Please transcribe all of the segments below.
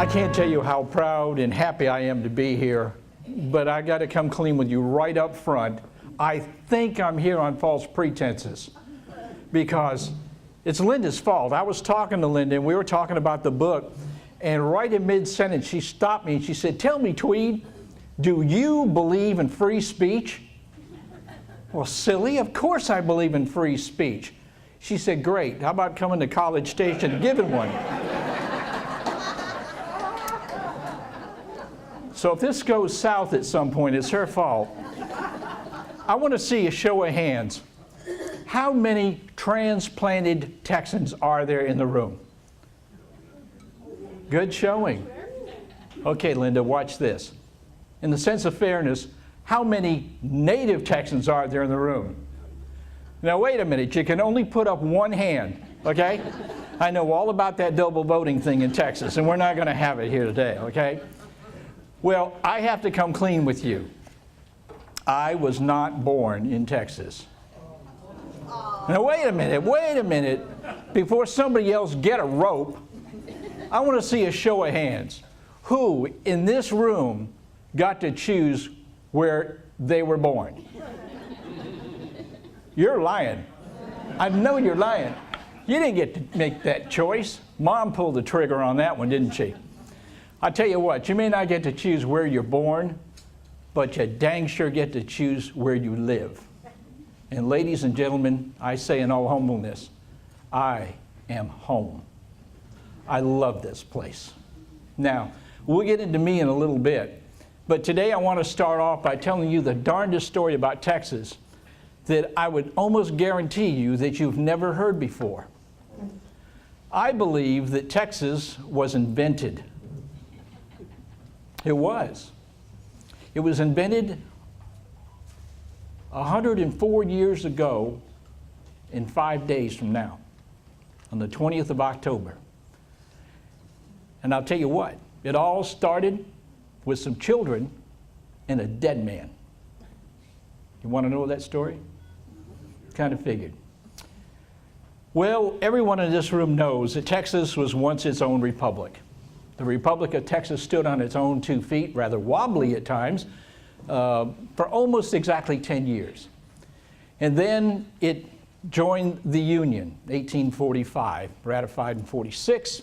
can't tell you how proud and happy I am to be here, but I got to come clean with you right up front. I think I'm here on false pretenses because it's Linda's fault. I was talking to Linda and we were talking about the book, and right in mid-sentence she stopped me and she said, "Tell me, Tweed, do you believe in free speech?" Well, silly, of course I believe in free speech. She said, "Great, how about coming to College Station and giving one?" So if this goes south at some point, it's her fault. I want to see a show of hands. How many transplanted Texans are there in the room? Good showing. Okay, Linda, watch this. In the sense of fairness, how many native Texans are there in the room? Now, wait a minute. You can only put up one hand, okay? I know all about that double voting thing in Texas, and we're not going to have it here today, okay? Well, I have to come clean with you. I was not born in Texas. Now, wait a minute. Before somebody else get a rope, I want to see a show of hands. Who in this room got to choose where they were born? You're lying. I know you're lying. You didn't get to make that choice. Mom pulled the trigger on that one, didn't she? I tell you what, you may not get to choose where you're born, but you dang sure get to choose where you live. And ladies and gentlemen, I say in all humbleness, I am home. I love this place. Now, we'll get into me in a little bit, but today I want to start off by telling you the darndest story about Texas that I would almost guarantee you that you've never heard before. I believe that Texas was invented. It was. It was invented 104 years ago in 5 days from now, on the 20th of October. And I'll tell you what, it all started with some children and a dead man. You want to know that story? Kind of figured. Well, everyone in this room knows that Texas was once its own republic. The Republic of Texas stood on its own 2 feet, rather wobbly at times, for almost exactly 10 years. And then it joined the Union, 1845, ratified in 46.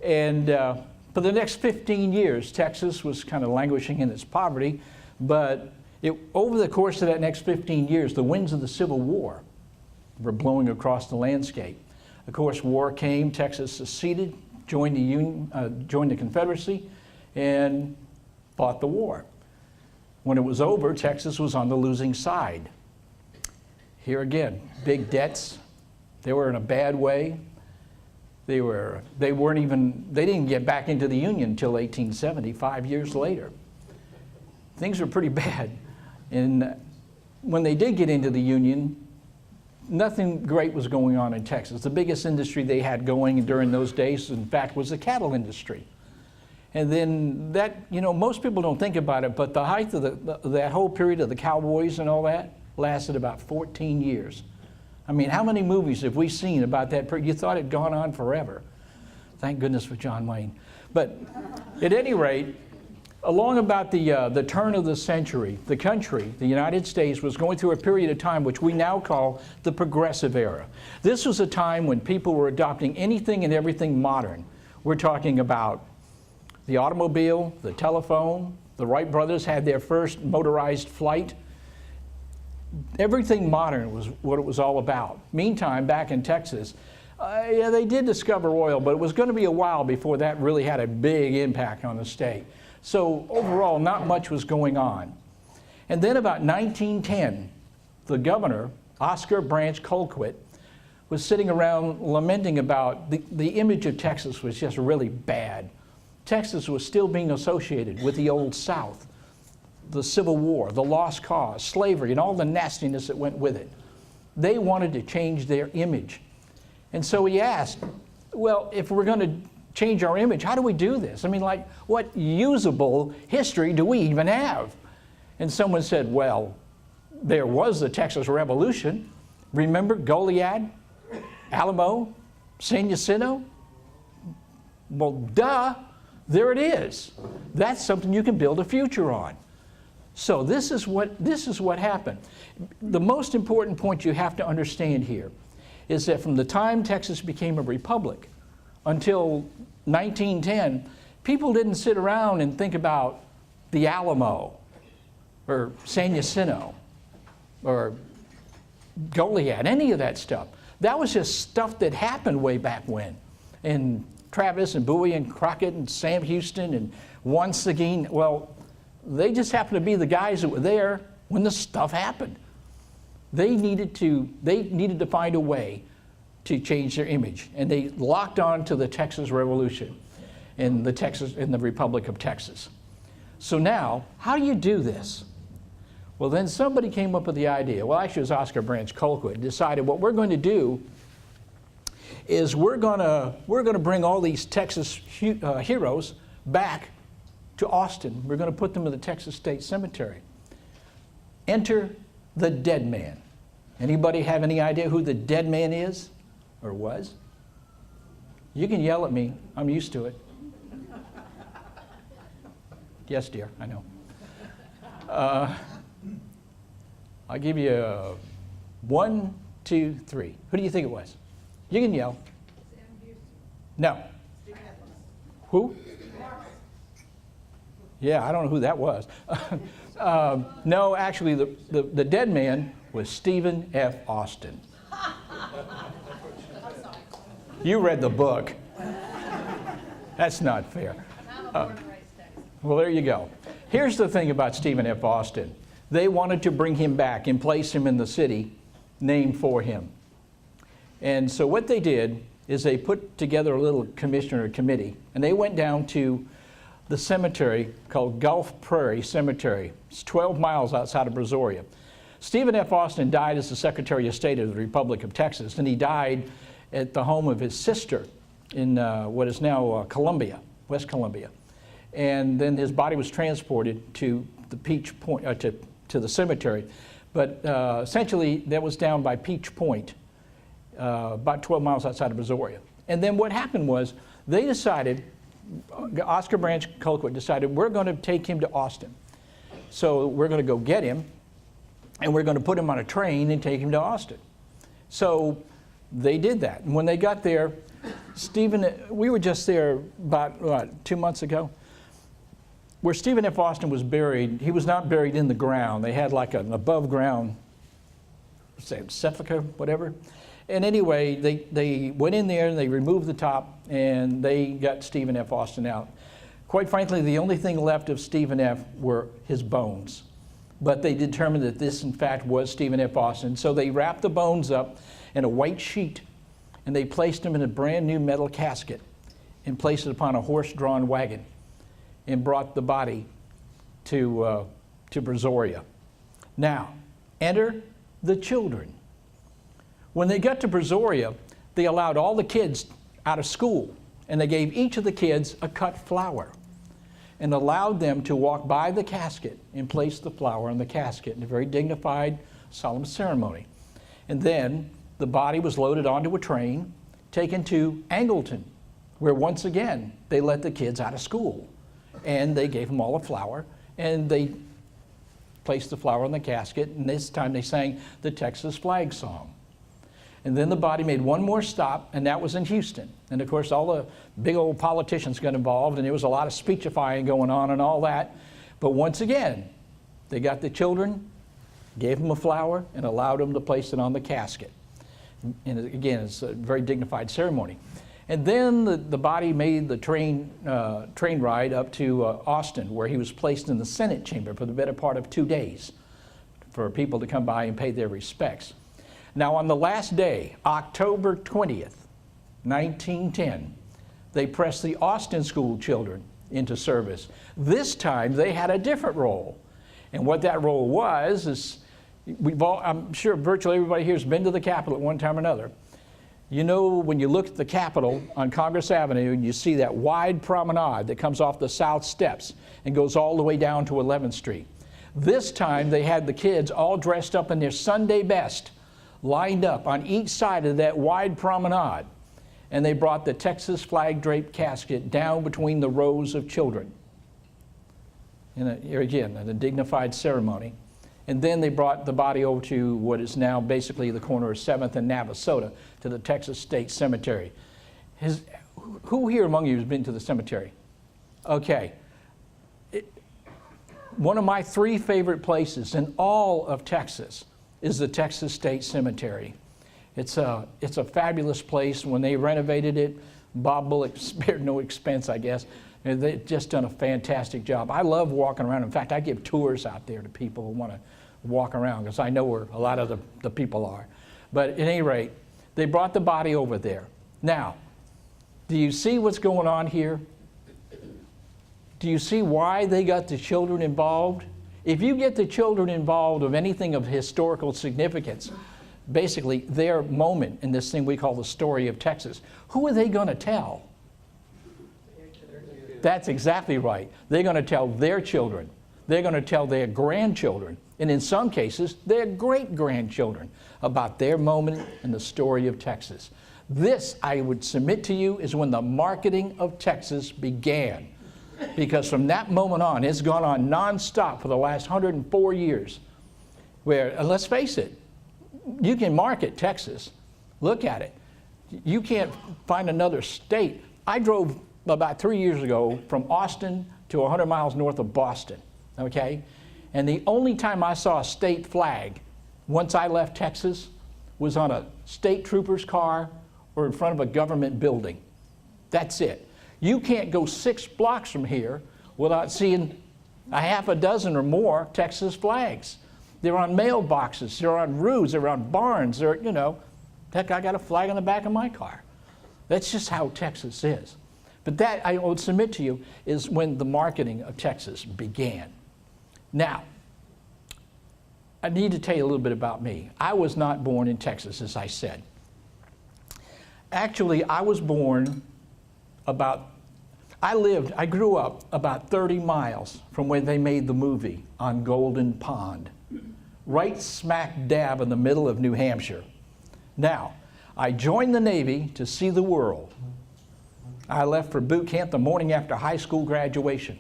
And for the next 15 years, Texas was kind of languishing in its poverty, but over the course of that next 15 years, the winds of the Civil War were blowing across the landscape. Of course, war came, Texas seceded, joined the Union, joined the Confederacy, and fought the war. When it was over, Texas was on the losing side. Here again, big debts. They were in a bad way. They didn't get back into the Union until 1870, 5 years later. Things were pretty bad. And when they did get into the Union, nothing great was going on in Texas. The biggest industry they had going during those days, in fact, was the cattle industry. And then that, you know, most people don't think about it, but the height of that whole period of the cowboys and all that lasted about 14 years. I mean, how many movies have we seen about that period? You thought it had gone on forever. Thank goodness for John Wayne. But at any rate, along about the turn of the century, the country, the United States, was going through a period of time which we now call the Progressive Era. This was a time when people were adopting anything and everything modern. We're talking about the automobile, the telephone. The Wright brothers had their first motorized flight. Everything modern was what it was all about. Meantime, back in Texas, yeah, they did discover oil, but it was going to be a while before that really had a big impact on the state. So overall, not much was going on. And then about 1910, the governor, Oscar Branch Colquitt, was sitting around lamenting about the image of Texas was just really bad. Texas was still being associated with the Old South, the Civil War, the lost cause, slavery, and all the nastiness that went with it. They wanted to change their image. And so he asked, well, if we're going to change our image, how do we do this? I mean, like, what usable history do we even have? And someone said, well, there was the Texas Revolution. Remember Goliad, Alamo, San Jacinto? Well, duh. There it is. That's something you can build a future on. So this is what happened. The most important point you have to understand here is that from the time Texas became a republic until 1910, people didn't sit around and think about the Alamo or San Jacinto or Goliad, any of that stuff. That was just stuff that happened way back when. And Travis and Bowie and Crockett and Sam Houston and once again, well, they just happened to be the guys that were there when the stuff happened. They needed to find a way to change their image, and they locked on to the Texas Revolution in the Republic of Texas. So now, how do you do this? Well, then somebody came up with the idea. Well, actually, it was Oscar Branch Colquitt decided what we're going to do is we're going to bring all these Texas heroes back to Austin. We're going to put them in the Texas State Cemetery. Enter the dead man. Anybody have any idea who the dead man is or was? You can yell at me. I'm used to it. Yes, dear, I know. I'll give you 1, 2, 3. Who do you think it was? You can yell. No. Who? Yeah, I don't know who that was. No, actually, the dead man was Stephen F. Austin. You read the book. That's not fair. Well, there you go. Here's the thing about Stephen F. Austin. They wanted to bring him back and place him in the city named for him. And so what they did is they put together a little commission or committee, and they went down to the cemetery called Gulf Prairie Cemetery. It's 12 miles outside of Brazoria. Stephen F. Austin died as the Secretary of State of the Republic of Texas, and he died at the home of his sister in what is now Columbia, West Columbia. And then his body was transported to the Peach Point, to the cemetery. But essentially, that was down by Peach Point, about 12 miles outside of Brazoria. And then what happened was they decided, Oscar Branch Colquitt decided, we're going to take him to Austin. So we're going to go get him, and we're going to put him on a train and take him to Austin. So they did that. And when they got there, we were just there about, 2 months ago, where Stephen F. Austin was buried. He was not buried in the ground. They had like an above ground, sepulcher, whatever. And anyway, they went in there and they removed the top and they got Stephen F. Austin out. Quite frankly, the only thing left of Stephen F. were his bones. But they determined that this, in fact, was Stephen F. Austin. So they wrapped the bones up in a white sheet and they placed him in a brand new metal casket and placed it upon a horse-drawn wagon and brought the body to Brazoria. Now, enter the children. When they got to Brazoria, they allowed all the kids out of school, and they gave each of the kids a cut flower and allowed them to walk by the casket and place the flower in the casket in a very dignified, solemn ceremony. And then the body was loaded onto a train, taken to Angleton, where once again they let the kids out of school. And they gave them all a flower, and they placed the flower in the casket, and this time they sang the Texas flag song. And then the body made one more stop, and that was in Houston. And of course, all the big old politicians got involved, and there was a lot of speechifying going on and all that. But once again, they got the children, gave them a flower, and allowed them to place it on the casket. And again, it's a very dignified ceremony. And then the body made the train ride up to Austin, where he was placed in the Senate chamber for the better part of 2 days for people to come by and pay their respects. Now, on the last day, October 20th, 1910, they pressed the Austin school children into service. This time, they had a different role. And what that role was is, I'm sure virtually everybody here has been to the Capitol at one time or another. You know, when you look at the Capitol on Congress Avenue and you see that wide promenade that comes off the south steps and goes all the way down to 11th Street. This time they had the kids all dressed up in their Sunday best, lined up on each side of that wide promenade. and they brought the Texas flag draped casket down between the rows of children. Here again, in a dignified ceremony. And then they brought the body over to what is now basically the corner of 7th and Navasota to the Texas State Cemetery. Who here among you has been to the cemetery? Okay. One of my 3 favorite places in all of Texas is the Texas State Cemetery. It's a fabulous place. When they renovated it, Bob Bullock spared no expense, I guess. And they've just done a fantastic job. I love walking around. In fact, I give tours out there to people who want to walk around because I know where a lot of the people are. But at any rate, they brought the body over there. Now, do you see what's going on here? Do you see why they got the children involved? If you get the children involved of anything of historical significance, basically their moment in this thing we call the story of Texas, who are they going to tell? That's exactly right. They're going to tell their children. They're going to tell their grandchildren, and in some cases, their great-grandchildren about their moment in the story of Texas. This, I would submit to you, is when the marketing of Texas began. Because from that moment on, it's gone on nonstop for the last 104 years. Where, and let's face it, you can market Texas. Look at it. You can't find another state. I drove about 3 years ago from Austin to 100 miles north of Boston, okay? And the only time I saw a state flag once I left Texas was on a state trooper's car or in front of a government building. That's it. You can't go 6 blocks from here without seeing a half a dozen or more Texas flags. They're on mailboxes, they're on roofs, they're on barns, they're, you know, heck, I got a flag on the back of my car. That's just how Texas is. But that, I would submit to you, is when the marketing of Texas began. Now, I need to tell you a little bit about me. I was not born in Texas, as I said. Actually, I was born I grew up about 30 miles from where they made the movie on Golden Pond, right smack dab in the middle of New Hampshire. Now, I joined the Navy to see the world. I left for boot camp the morning after high school graduation.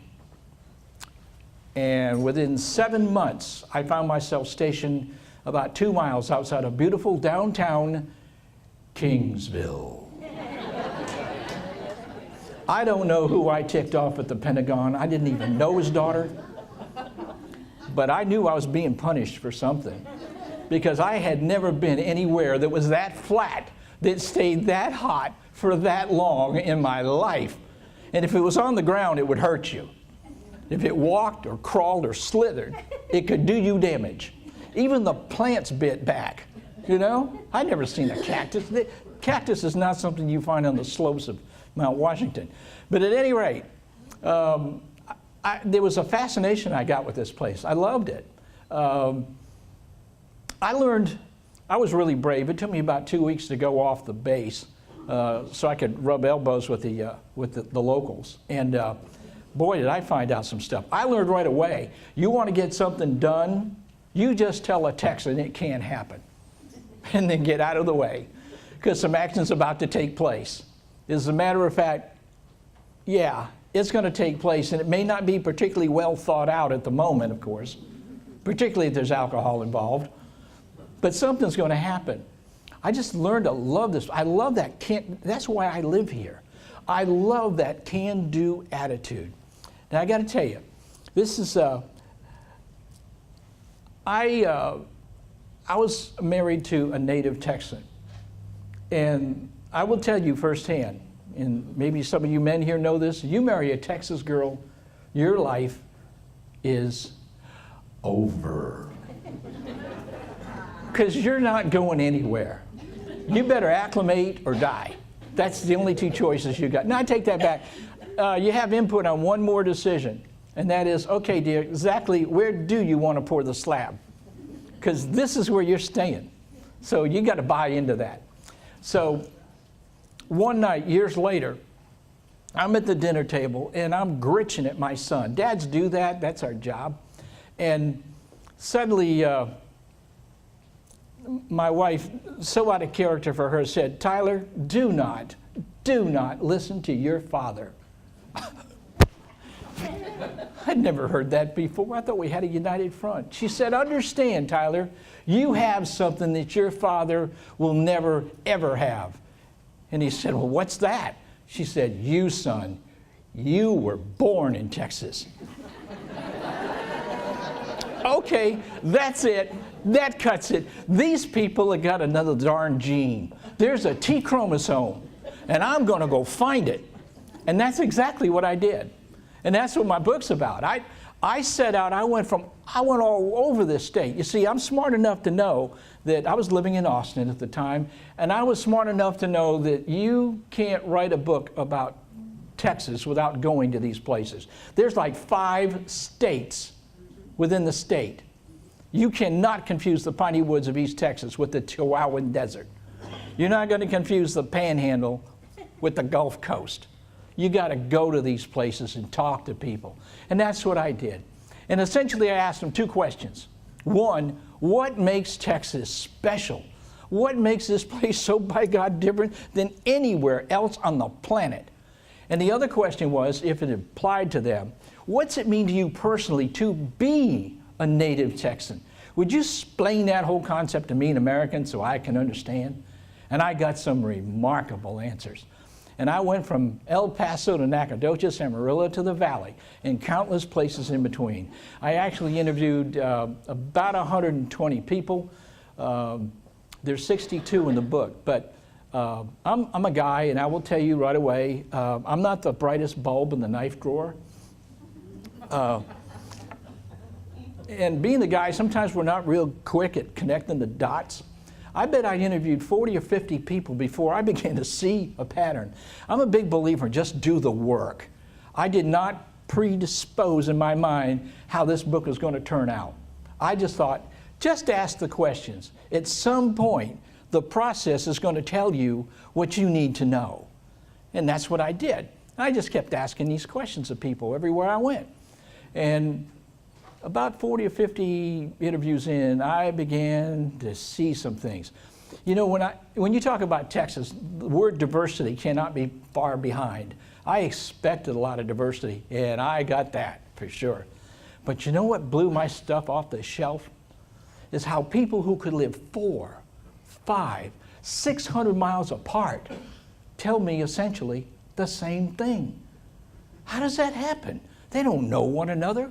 And within 7 months, I found myself stationed about 2 miles outside of beautiful downtown Kingsville. I don't know who I ticked off at the Pentagon. I didn't even know his daughter. But I knew I was being punished for something, because I had never been anywhere that was that flat, that stayed that hot for that long in my life. And if it was on the ground, it would hurt you. If it walked or crawled or slithered, it could do you damage. Even the plants bit back, you know? I'd never seen a cactus. Cactus is not something you find on the slopes of Mount Washington. But at any rate, there was a fascination I got with this place. I loved it. I was really brave. It took me about 2 weeks to go off the base so I could rub elbows with the locals. And boy, did I find out some stuff. I learned right away, you want to get something done, you just tell a Texan it can't happen. And then get out of the way, because some action's about to take place. As a matter of fact, yeah, it's going to take place, and it may not be particularly well thought out at the moment, of course, particularly if there's alcohol involved, but something's going to happen. I just learned to love this. I love that that's why I live here. I love that can-do attitude. Now, I got to tell you, this is, I was married to a native Texan, and I will tell you firsthand, and maybe some of you men here know this, you marry a Texas girl, your life is over. Because you're not going anywhere. You better acclimate or die. That's the only 2 choices you got. Now, I take that back. You have input on one more decision, and that is, okay, dear, exactly where do you want to pour the slab? Because this is where you're staying. So you got to buy into that. So one night, years later, I'm at the dinner table, and I'm gritching at my son. Dads do that. That's our job. And suddenly, my wife, so out of character for her, said, "Tyler, do not listen to your father." I'd never heard that before. I thought we had a united front. She said, "Understand, Tyler, you have something that your father will never, ever have." And he said, "Well, what's that?" She said, "You, son, you were born in Texas." Okay, that's it. That cuts it. These people have got another darn gene. There's a T chromosome, and I'm going to go find it. And that's exactly what I did. And that's what my book's about. I set out, I went all over this state. You see, I'm smart enough to know that I was living in Austin at the time, and I was smart enough to know that you can't write a book about Texas without going to these places. There's like 5 states within the state. You cannot confuse the piney woods of East Texas with the Chihuahuan Desert. You're not going to confuse the Panhandle with the Gulf Coast. You got to go to these places and talk to people. And that's what I did. And essentially I asked them 2 questions. One, what makes Texas special? What makes this place so by God different than anywhere else on the planet? And the other question was, if it applied to them, what's it mean to you personally to be a native Texan? Would you explain that whole concept to me, an American, so I can understand? And I got some remarkable answers. And I went from El Paso to Nacogdoches, Amarillo to the Valley, and countless places in between. I actually interviewed about 120 people. There's 62 in the book, but I'm a guy, and I will tell you right away, I'm not the brightest bulb in the knife drawer. And being the guy, sometimes we're not real quick at connecting the dots. I bet I interviewed 40 or 50 people before I began to see a pattern. I'm a big believer, just do the work. I did not predispose in my mind how this book was going to turn out. I just thought, just ask the questions. At some point, the process is going to tell you what you need to know. And that's what I did. I just kept asking these questions of people everywhere I went. And about 40 or 50 interviews in, I began to see some things. You know, when you talk about Texas, the word diversity cannot be far behind. I expected a lot of diversity, and I got that for sure. But you know what blew my stuff off the shelf? Is how people who could live 400, 500, 600 miles apart tell me essentially the same thing. How does that happen? They don't know one another.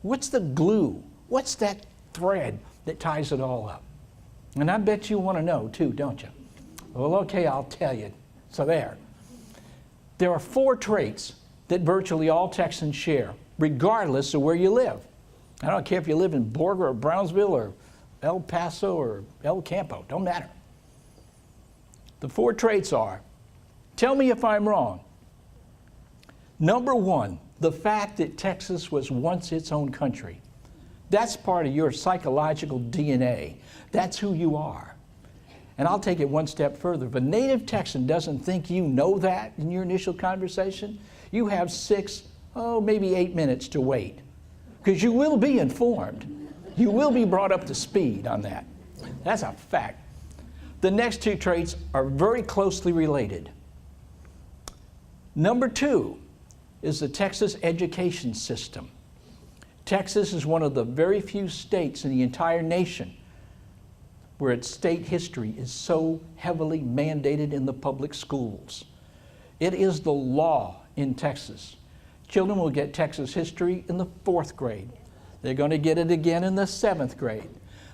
What's the glue? What's that thread that ties it all up? And I bet you want to know too, don't you? Well, okay, I'll tell you. So there are 4 traits that virtually all Texans share, regardless of where you live. I don't care if you live in Borger or Brownsville or El Paso or El Campo, don't matter. The 4 traits are, tell me if I'm wrong. Number 1, the fact that Texas was once its own country. That's part of your psychological DNA. That's who you are. And I'll take it one step further. If a native Texan doesn't think you know that in your initial conversation, you have 6, maybe 8 minutes to wait. Because you will be informed. You will be brought up to speed on that. That's a fact. The next 2 traits are very closely related. Number 2 is the Texas education system. Texas is one of the very few states in the entire nation where its state history is so heavily mandated in the public schools. It is the law in Texas. Children will get Texas history in the 4th grade. They're going to get it again in the 7th grade.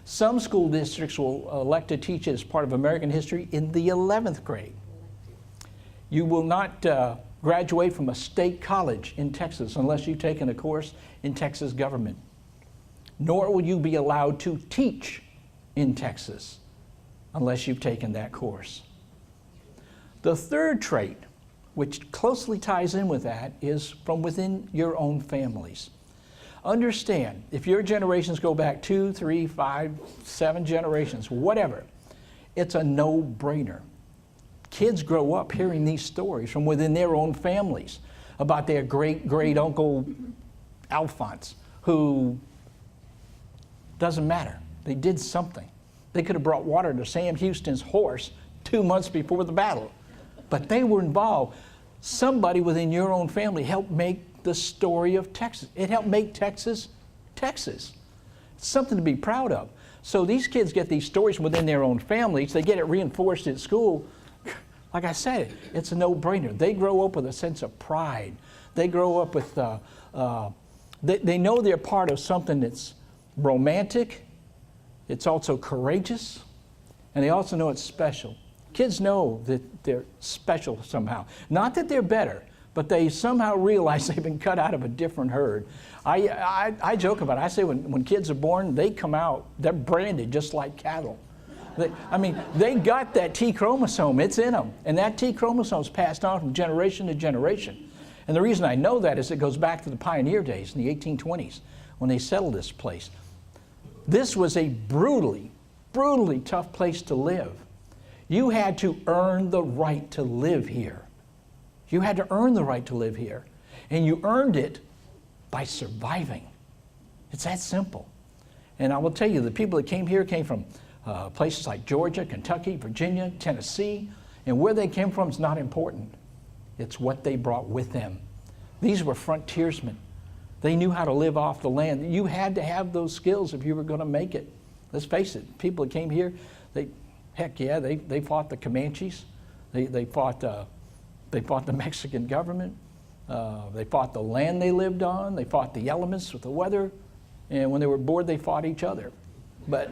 Some school districts will elect to teach it as part of American history in the 11th grade. You will not graduate from a state college in Texas unless you've taken a course in Texas government. Nor will you be allowed to teach in Texas unless you've taken that course. The 3rd trait, which closely ties in with that, is from within your own families. Understand, if your generations go back 2, 3, 5, 7 generations, whatever, it's a no-brainer. Kids grow up hearing these stories from within their own families about their great-great-uncle Alphonse, who doesn't matter. They did something. They could have brought water to Sam Houston's horse 2 months before the battle. But they were involved. Somebody within your own family helped make the story of Texas. It helped make Texas, Texas. It's something to be proud of. So these kids get these stories within their own families. They get it reinforced at school. Like I said, it's a no-brainer. They grow up with a sense of pride. They grow up with, they know they're part of something that's romantic. It's also courageous. And they also know it's special. Kids know that they're special somehow. Not that they're better, but they somehow realize they've been cut out of a different herd. I joke about it. I say when kids are born, they come out, they're branded just like cattle. They got that T chromosome. It's in them. And that T chromosome is passed on from generation to generation. And the reason I know that is it goes back to the pioneer days in the 1820s when they settled this place. This was a brutally, brutally tough place to live. You had to earn the right to live here. You had to earn the right to live here. And you earned it by surviving. It's that simple. And I will tell you, the people that came here came from places like Georgia, Kentucky, Virginia, Tennessee. And where they came from is not important. It's what they brought with them. These were frontiersmen. They knew how to live off the land. You had to have those skills if you were going to make it. Let's face it, people that came here, they fought the Comanches. They fought the Mexican government. They fought the land they lived on. They fought the elements with the weather. And when they were bored, they fought each other. But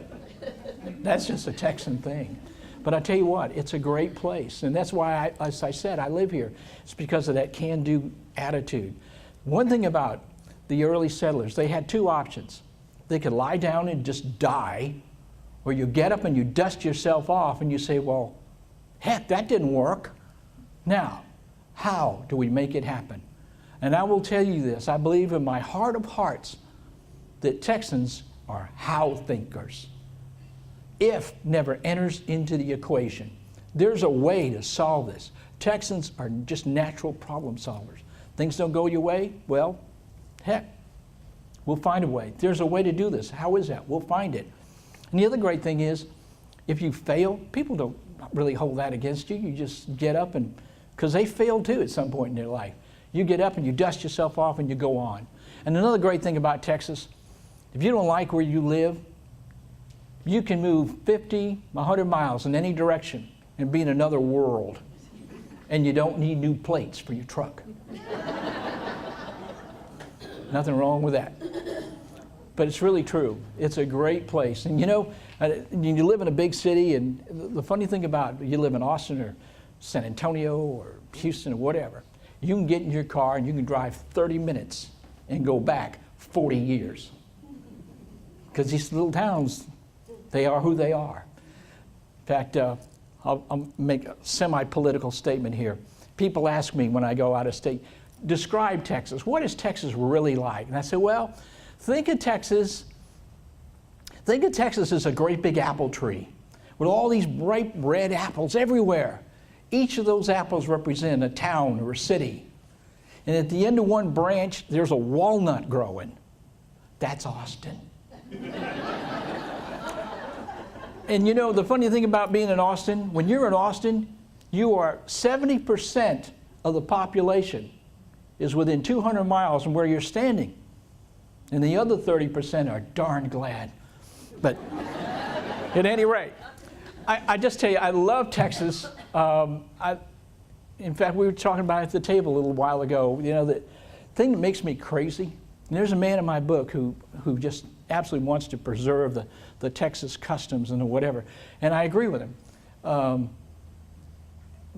that's just a Texan thing. But I tell you what, it's a great place. And that's why, as I said, I live here. It's because of that can-do attitude. One thing about the early settlers, they had two options. They could lie down and just die, or you get up and you dust yourself off and you say, well, heck, that didn't work. Now, how do we make it happen? And I will tell you this, I believe in my heart of hearts that Texans are how thinkers. If never enters into the equation. There's a way to solve this. Texans are just natural problem solvers. Things don't go your way, well, heck, we'll find a way. There's a way to do this. How is that? We'll find it. And the other great thing is, if you fail, people don't really hold that against you. You just get up and, because they failed too at some point in their life. You get up and you dust yourself off and you go on. And another great thing about Texas, if you don't like where you live, you can move 50, 100 miles in any direction and be in another world. And you don't need new plates for your truck. Nothing wrong with that. But it's really true. It's a great place. And you know, you live in a big city, and the funny thing about you live in Austin or San Antonio or Houston or whatever, you can get in your car and you can drive 30 minutes and go back 40 years. Because these little towns, they are who they are. In fact, I'll make a semi-political statement here. People ask me when I go out of state, describe Texas. What is Texas really like? And I say, well, think of Texas as a great big apple tree with all these bright red apples everywhere. Each of those apples represent a town or a city. And at the end of one branch, there's a walnut growing. That's Austin. And you know, the funny thing about being in Austin, when you're in Austin, you are 70% of the population is within 200 miles from where you're standing. And the other 30% are darn glad. But at any rate, I just tell you, I love Texas. In fact, we were talking about it at the table a little while ago. You know, the thing that makes me crazy, and there's a man in my book who just absolutely wants to preserve the Texas customs and whatever. And I agree with him.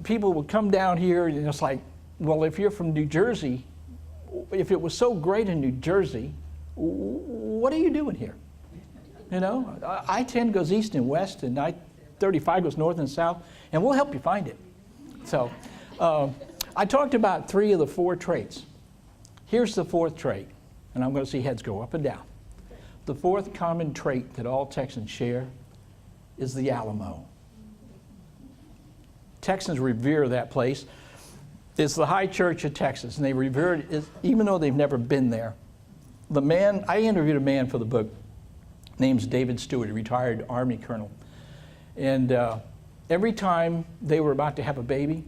People will come down here and it's like, well, if you're from New Jersey, if it was so great in New Jersey, what are you doing here? You know, I-10 goes east and west, and I-35 goes north and south, and we'll help you find it. So I talked about 3 of the 4 traits. Here's the 4th trait, and I'm going to see heads go up and down. The 4th common trait that all Texans share is the Alamo. Texans revere that place. It's the High Church of Texas, and they revere it even though they've never been there. The man, I interviewed a man for the book, name's David Stewart, a retired Army colonel. And every time they were about to have a baby,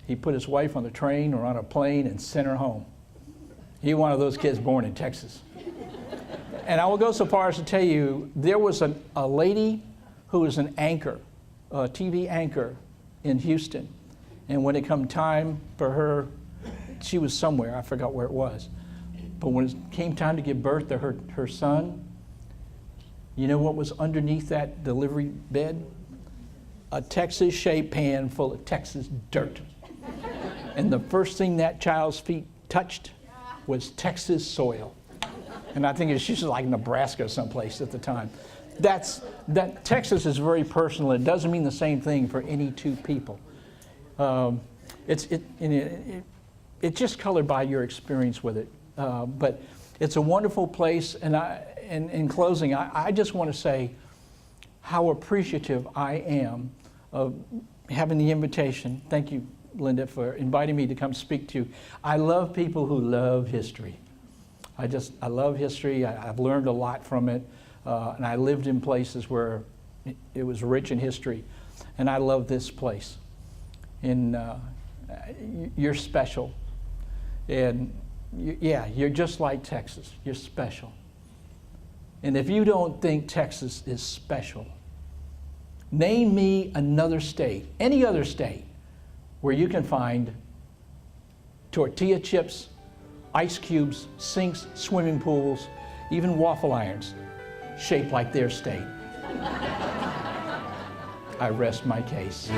he put his wife on the train or on a plane and sent her home. He was one of those kids born in Texas. And I will go so far as to tell you, there was a lady who was an anchor, a TV anchor in Houston. And when it come time for her, she was somewhere, I forgot where it was. But when it came time to give birth to her son, you know what was underneath that delivery bed? A Texas-shaped pan full of Texas dirt. And the first thing that child's feet touched was Texas soil. And I think she's like Nebraska someplace at the time. That Texas is very personal. It doesn't mean the same thing for any two people. It's just colored by your experience with it. But it's a wonderful place. And in closing, I just want to say how appreciative I am of having the invitation. Thank you, Linda, for inviting me to come speak to you. I love people who love history. I love history. I've learned a lot from it. And I lived in places where it was rich in history. And I love this place. And you're special. And you're just like Texas. You're special. And if you don't think Texas is special, name me another state, any other state, where you can find tortilla chips, ice cubes, sinks, swimming pools, even waffle irons shaped like their state. I rest my case.